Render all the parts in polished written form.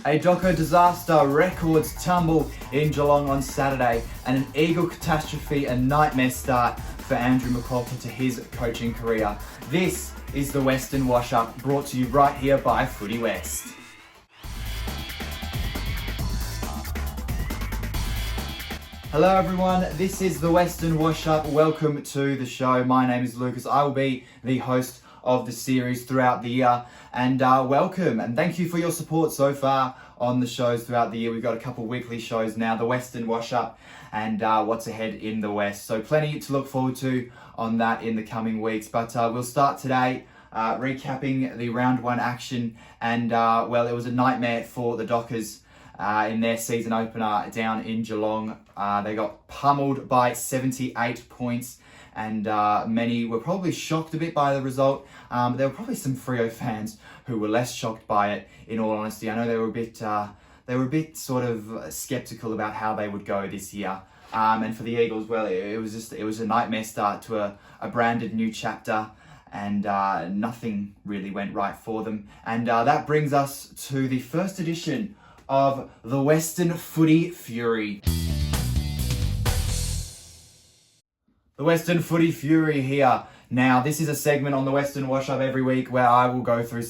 A Docker disaster, records tumble in Geelong on Saturday, and an Eagle catastrophe, a nightmare start for Andrew McCullough to his coaching career. This is the Western Washup, brought to you right here by Footy West. Hello everyone, this is the Western Washup. Welcome to the show. My name is Lucas. I will be the host of the series throughout the year, and welcome and thank you for your support so far on the shows throughout the year. We've got a couple weekly shows now, the Western Washup and what's ahead in the West, so plenty to look forward to on that in the coming weeks. But we'll start today recapping the round one action, and well, it was a nightmare for the Dockers in their season opener down in Geelong. They got pummeled by 78 points, and many were probably shocked a bit by the result. There were probably some Freo fans who were less shocked by it, in all honesty. I know they were a bit sort of skeptical about how they would go this year. And for the Eagles, well, it was a nightmare start to a branded new chapter, and nothing really went right for them. And that brings us to the first edition of the Western Footy Fury. The Western Footy Fury here. Now, this is a segment on the Western Washup every week where I will go through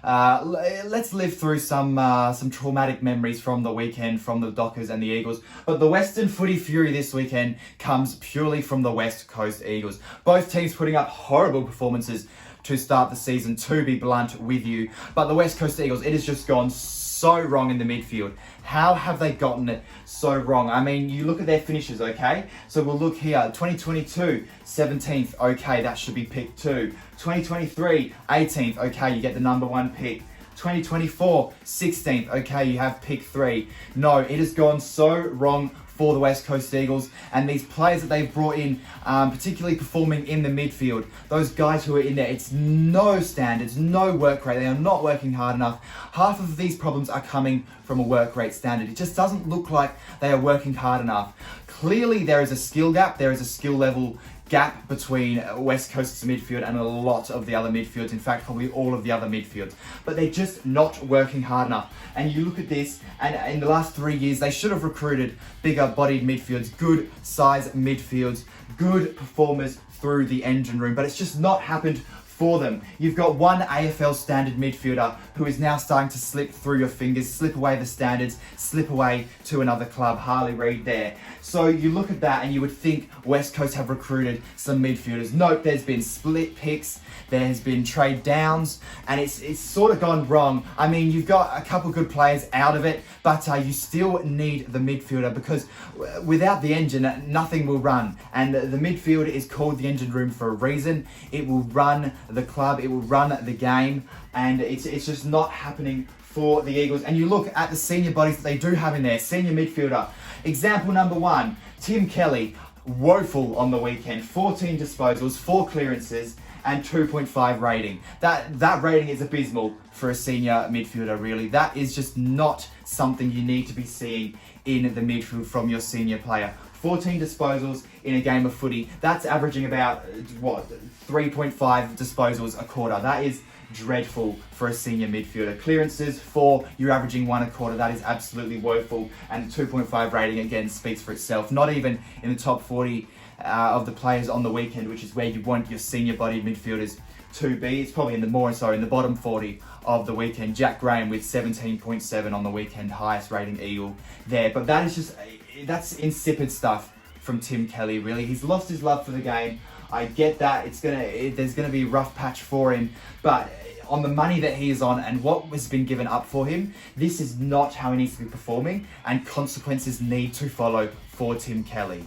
let's live through some traumatic memories from the weekend from the Dockers and the Eagles. But the Western Footy Fury this weekend comes purely from the West Coast Eagles. Both teams putting up horrible performances to start the season, to be blunt with you. But the West Coast Eagles, it has just gone so wrong in the midfield. How have they gotten it so wrong? I mean, you look at their finishes, okay? So we'll look here, 2022, 17th, okay, that should be pick 2. 2023, 18th, okay, you get the number 1 pick. 2024, 16th, okay, you have pick 3. No, it has gone so wrong for the West Coast Eagles, and these players that they've brought in, particularly performing in the midfield, those guys who are in there, it's no standards, no work rate. They are not working hard enough. Half of these problems are coming from a work rate standard. It just doesn't look like they are working hard enough. Clearly there is a skill gap, there is a skill level gap between West Coast's midfield and a lot of the other midfields, in fact probably all of the other midfields, but they're just not working hard enough. And you look at this, and in the last 3 years they should have recruited bigger bodied midfields, good size midfields, good performers through the engine room, but it's just not happened for them. You've got one AFL standard midfielder who is now starting to slip through your fingers, slip away the standards, slip away to another club, Harley Reid there. So you look at that and you would think West Coast have recruited some midfielders. Nope, there's been split picks, there's been trade downs, and it's sort of gone wrong. I mean, you've got a couple good players out of it, but you still need the midfielder, because without the engine, nothing will run. And the midfield is called the engine room for a reason. It will run the club, it will run the game, and it's just not happening for the Eagles. And you look at the senior bodies that they do have in there. Senior midfielder, example number 1, Tim Kelly, woeful on the weekend, 14 disposals, 4 clearances, and 2.5 rating. That rating is abysmal for a senior midfielder, really. That is just not something you need to be seeing in the midfield from your senior player. 14 disposals in a game of footy, that's averaging about, 3.5 disposals a quarter. That is dreadful for a senior midfielder. Clearances, 4, you're averaging 1 a quarter. That is absolutely woeful. And 2.5 rating, again, speaks for itself. Not even in the top 40 of the players on the weekend, which is where you want your senior bodied midfielders to be. It's probably in the bottom 40 of the weekend. Jack Graham with 17.7 on the weekend, highest rating Eagle there. But that is just, that's insipid stuff from Tim Kelly, really. He's lost his love for the game. I get that. There's gonna be a rough patch for him, but on the money that he is on and what has been given up for him, this is not how he needs to be performing, and consequences need to follow for Tim Kelly.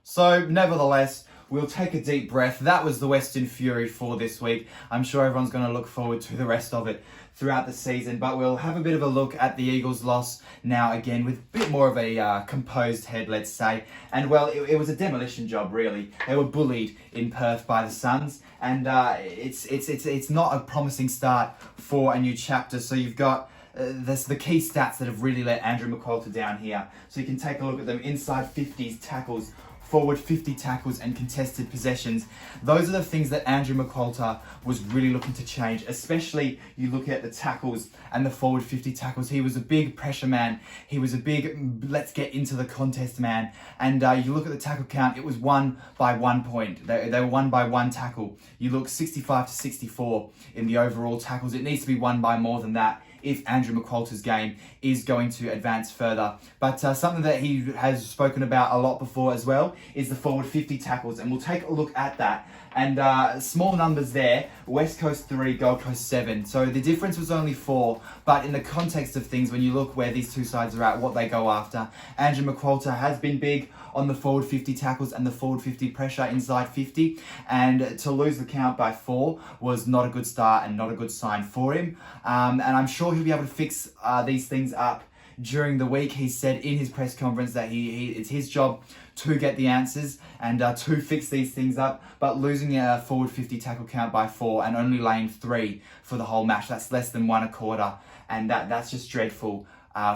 So, nevertheless, we'll take a deep breath. That was the Western Fury for this week. I'm sure everyone's going to look forward to the rest of it throughout the season, but we'll have a bit of a look at the Eagles' loss now, again with a bit more of a composed head, let's say. And well, it was a demolition job, really. They were bullied in Perth by the Suns, and it's not a promising start for a new chapter. So you've got the key stats that have really let Andrew McCullough down here. So you can take a look at them. Inside 50s tackles forward 50 tackles and contested possessions. Those are the things that Andrew McQualter was really looking to change, especially you look at the tackles and the forward 50 tackles. He was a big pressure man. He was a big let's get into the contest man. And you look at the tackle count, it was won by 1 point. They were won by 1 tackle. You look 65 to 64 in the overall tackles. It needs to be won by more than that if Andrew McQualter's game is going to advance further. But something that he has spoken about a lot before as well is the forward 50 tackles, and we'll take a look at that. And small numbers there, West Coast 3, Gold Coast 7. So the difference was only 4, but in the context of things, when you look where these two sides are at, what they go after, Andrew McQualter has been big on the forward 50 tackles and the forward 50 pressure inside 50, and to lose the count by 4 was not a good start and not a good sign for him. And I'm sure he'll be able to fix these things up during the week. He said in his press conference that it's his job to get the answers and to fix these things up, but losing a forward 50 tackle count by 4 and only laying 3 for the whole match, that's less than 1 a quarter, and that's just dreadful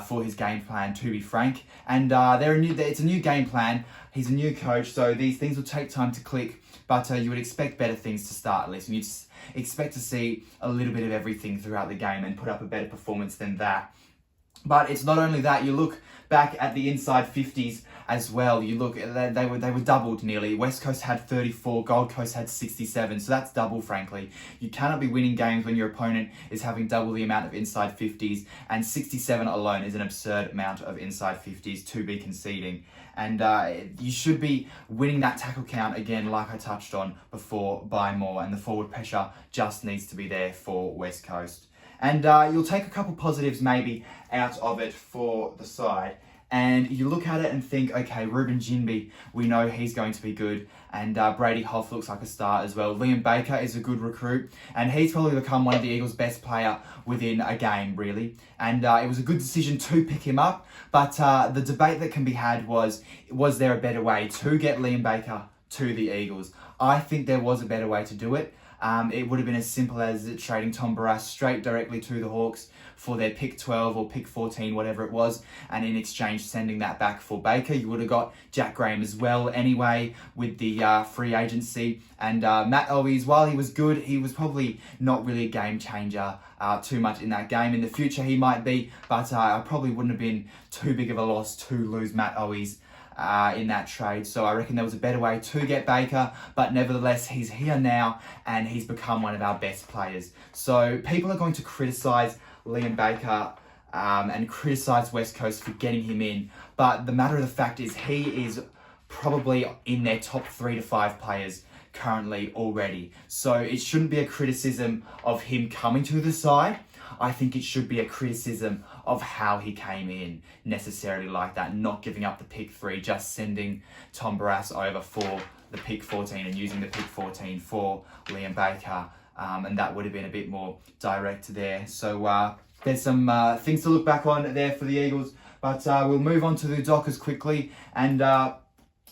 for his game plan, to be frank. And it's a new game plan. He's a new coach, so these things will take time to click, but you would expect better things to start at least, and you'd expect to see a little bit of everything throughout the game and put up a better performance than that. But it's not only that. You look back at the inside 50s as well. You look, they were doubled nearly. West Coast had 34, Gold Coast had 67. So that's double, frankly. You cannot be winning games when your opponent is having double the amount of inside 50s, and 67 alone is an absurd amount of inside 50s to be conceding. And you should be winning that tackle count again, like I touched on before, by more. And the forward pressure just needs to be there for West Coast. And you'll take a couple positives maybe out of it for the side. And you look at it and think, okay, Ruben Jinby, we know he's going to be good. And Brady Hoff looks like a star as well. Liam Baker is a good recruit. And he's probably become one of the Eagles' best player within a game, really. And it was a good decision to pick him up. But the debate that can be had was there a better way to get Liam Baker to the Eagles? I think there was a better way to do it. It would have been as simple as trading Tom Barras straight directly to the Hawks for their pick 12 or pick 14, whatever it was, and in exchange sending that back for Baker. You would have got Jack Graham as well anyway with the free agency. And Matt Owies, while he was good, he was probably not really a game changer too much in that game. In the future he might be, but I probably wouldn't have been too big of a loss to lose Matt Owies in that trade. So I reckon there was a better way to get Baker, but nevertheless he's here now and he's become one of our best players. So people are going to criticise Liam Baker and criticise West Coast for getting him in, but the matter of the fact is he is probably in their top 3 to 5 players currently already. So it shouldn't be a criticism of him coming to the side. I think it should be a criticism of how he came in necessarily like that, not giving up the pick 3, just sending Tom Barras over for the pick 14 and using the pick 14 for Liam Baker. And that would have been a bit more direct there. So there's some things to look back on there for the Eagles. But we'll move on to the Dockers quickly. And that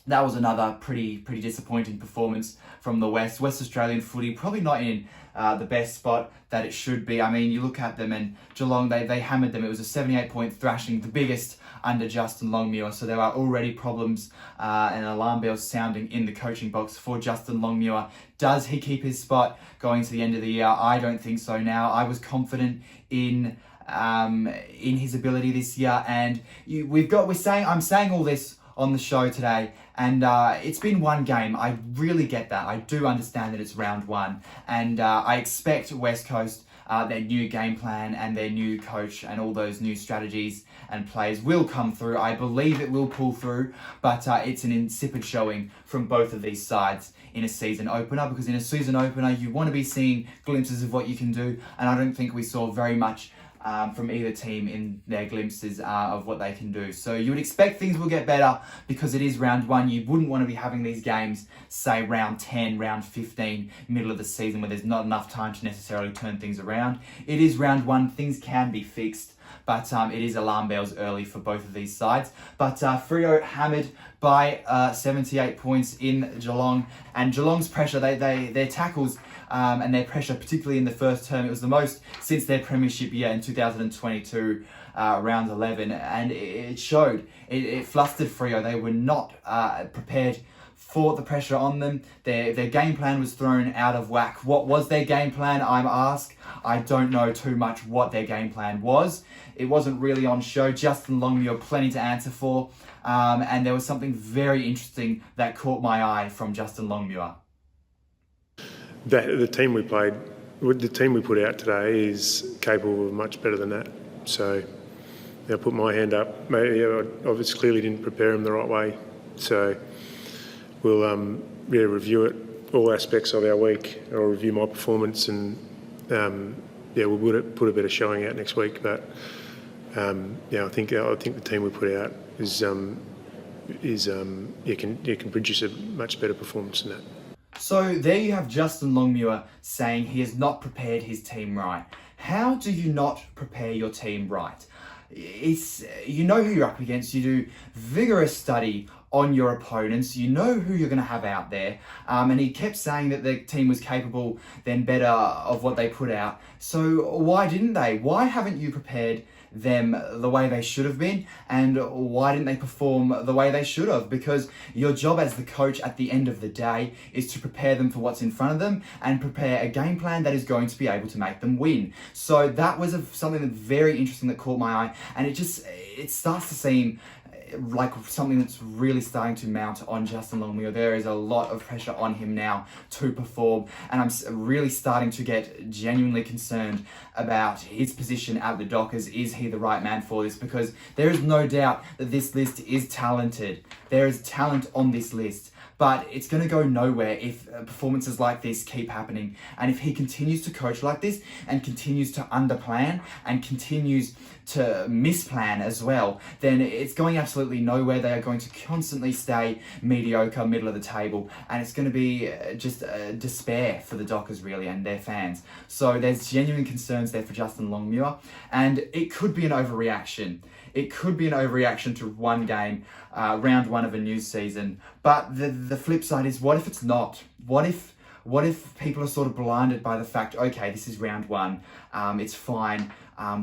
was another pretty disappointing performance from the West. West Australian footy probably not in the best spot that it should be. I mean, you look at them and Geelong, they hammered them. It was a 78-point thrashing, the biggest under Justin Longmuir. So there are already problems and alarm bells sounding in the coaching box for Justin Longmuir. Does he keep his spot going to the end of the year? I don't think so now. I was confident in his ability this year, and I'm saying all this on the show today, and it's been one game. I really get that. I do understand that it's round 1, and I expect West Coast, their new game plan and their new coach and all those new strategies and plays will come through. I believe it will pull through, but it's an insipid showing from both of these sides in a season opener, because in a season opener you want to be seeing glimpses of what you can do, and I don't think we saw very much from either team in their glimpses of what they can do. So you would expect things will get better because it is round 1. You wouldn't want to be having these games, say round 10, round 15, middle of the season, where there's not enough time to necessarily turn things around. It is round 1. Things can be fixed, but it is alarm bells early for both of these sides. But Freo hammered by 78 points in Geelong, and Geelong's pressure, their tackles and their pressure, particularly in the first term. It was the most since their premiership year in 2022, round 11, and it showed. It flustered Freo. They were not prepared for the pressure on them. Their game plan was thrown out of whack. What was their game plan, I'm asked? I don't know too much what their game plan was. It wasn't really on show. Justin Longmuir, plenty to answer for. And there was something very interesting that caught my eye from Justin Longmuir. The team we put out today is capable of much better than that. So I'll put my hand up. Maybe I obviously clearly didn't prepare them the right way. So we'll review it, all aspects of our week. I'll review my performance, and we'll put a better showing out next week. But I think the team we put out can produce a much better performance than that. So there you have Justin Longmuir saying he has not prepared his team right. How do you not prepare your team right? You know who you're up against. You do vigorous study on your opponents. You know who you're going to have out there. And he kept saying that the team was capable, then better, of what they put out. So why didn't they? Why haven't you prepared them the way they should have been, and why didn't they perform the way they should have? Because your job as the coach at the end of the day is to prepare them for what's in front of them and prepare a game plan that is going to be able to make them win. So that was something that very interesting that caught my eye, and it starts to seem like something that's really starting to mount on Justin Longmuir. There is a lot of pressure on him now to perform, and I'm really starting to get genuinely concerned about his position at the Dockers. Is he the right man for this? Because there is no doubt that this list is talented. There is talent on this list, but it's going to go nowhere if performances like this keep happening. And if he continues to coach like this and continues to underplan and continues to misplan as well, then it's going absolutely nowhere. They are going to constantly stay mediocre, middle of the table, and it's going to be just despair for the Dockers really and their fans. So there's genuine concerns there for Justin Longmuir, and it could be an overreaction. It could be an overreaction to one game, round one of a new season. But the flip side is, what if it's not? What if people are sort of blinded by the fact, okay, this is round one, it's fine,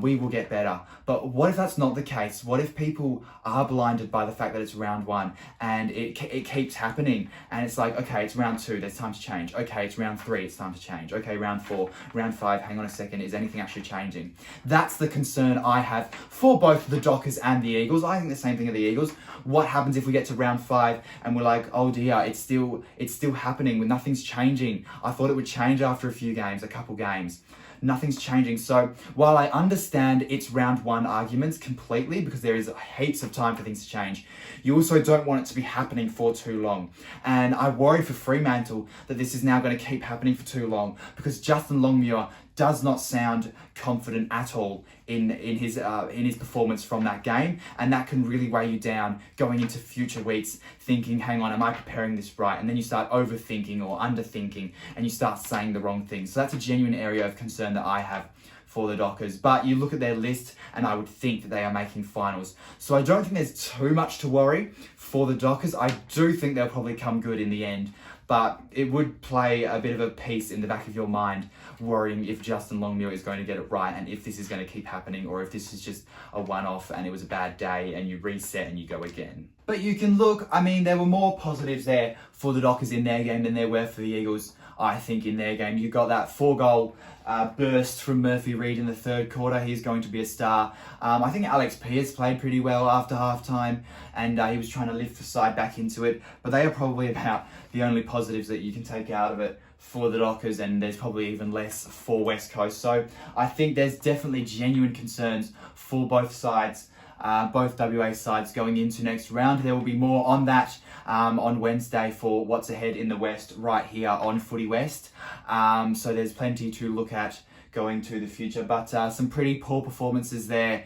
we will get better. But what if that's not the case? What if people are blinded by the fact that it's round one and it keeps happening, and it's like, okay, it's round two, there's time to change. Okay, it's round three, it's time to change. Okay, round four, round five, hang on a second, is anything actually changing? That's the concern I have for both the Dockers and the Eagles. I think the same thing of the Eagles. What happens if we get to round five and we're like, oh dear, it's still happening, when nothing's changing? I thought it would change after a couple games. Nothing's changing. So while I understand it's round one arguments completely, because there is heaps of time for things to change, you also don't want it to be happening for too long. And I worry for Fremantle that this is now going to keep happening for too long, because Justin Longmuir does not sound confident at all in his performance from that game, and that can really weigh you down going into future weeks, thinking, hang on, am I preparing this right? And then you start overthinking or underthinking, and you start saying the wrong things. So that's a genuine area of concern that I have for the Dockers. But you look at their list, and I would think that they are making finals. So I don't think there's too much to worry for the Dockers. I do think they'll probably come good in the end, but it would play a bit of a piece in the back of your mind, worrying if Justin Longmuir is going to get it right, and if this is going to keep happening, or if this is just a one-off and it was a bad day and you reset and you go again. But you can look, I mean, there were more positives there for the Dockers in their game than there were for the Eagles, I think, in their game. You got that 4-goal burst from Murphy Reid in the third quarter. He's going to be a star. I think Alex Pearce played pretty well after halftime, and he was trying to lift the side back into it. But they are probably about the only positives that you can take out of it for the Dockers, and there's probably even less for West Coast. So I think there's definitely genuine concerns for both sides, both WA sides going into next round. There will be more on that on Wednesday for what's ahead in the West right here on Footy West. So there's plenty to look at going to the future, but some pretty poor performances there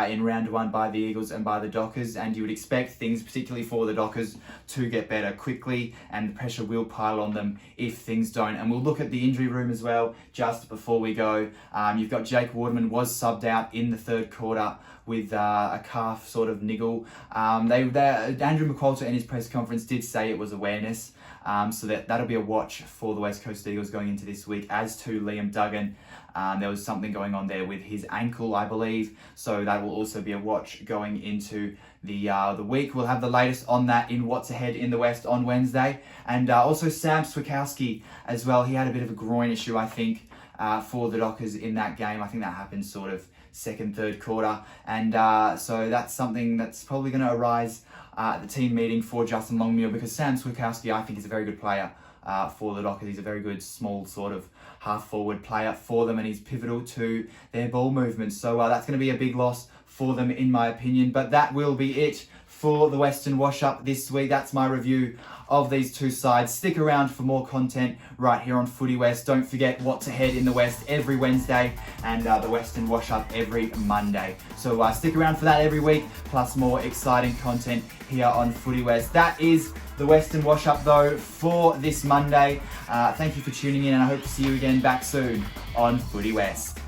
in round one by the Eagles and by the Dockers, and you would expect things, particularly for the Dockers, to get better quickly, and the pressure will pile on them if things don't. And we'll look at the injury room as well just before we go. You've got Jake Waterman was subbed out in the third quarter with a calf sort of niggle. Andrew McQualter in his press conference did say it was awareness. So that'll be a watch for the West Coast Eagles going into this week, as to Liam Duggan. There was something going on there with his ankle, I believe. So that will also be a watch going into the week. We'll have the latest on that in What's Ahead in the West on Wednesday. And also Sam Swikowski as well. He had a bit of a groin issue, I think, for the Dockers in that game. I think that happened sort of second, third quarter. And so that's something that's probably going to arise at the team meeting for Justin Longmuir, because Sam Swikowski, I think, is a very good player for the Dockers. He's a very good small sort of half-forward player for them, and he's pivotal to their ball movement. So that's going to be a big loss for them, in my opinion. But that will be it for the Western Washup this week. That's my review of these two sides. Stick around for more content right here on Footy West. Don't forget What's Ahead in the West every Wednesday, and the Western Washup every Monday. So stick around for that every week, plus more exciting content here on Footy West. That is the Western Washup, though, for this Monday. Thank you for tuning in, and I hope to see you again back soon on Footy West.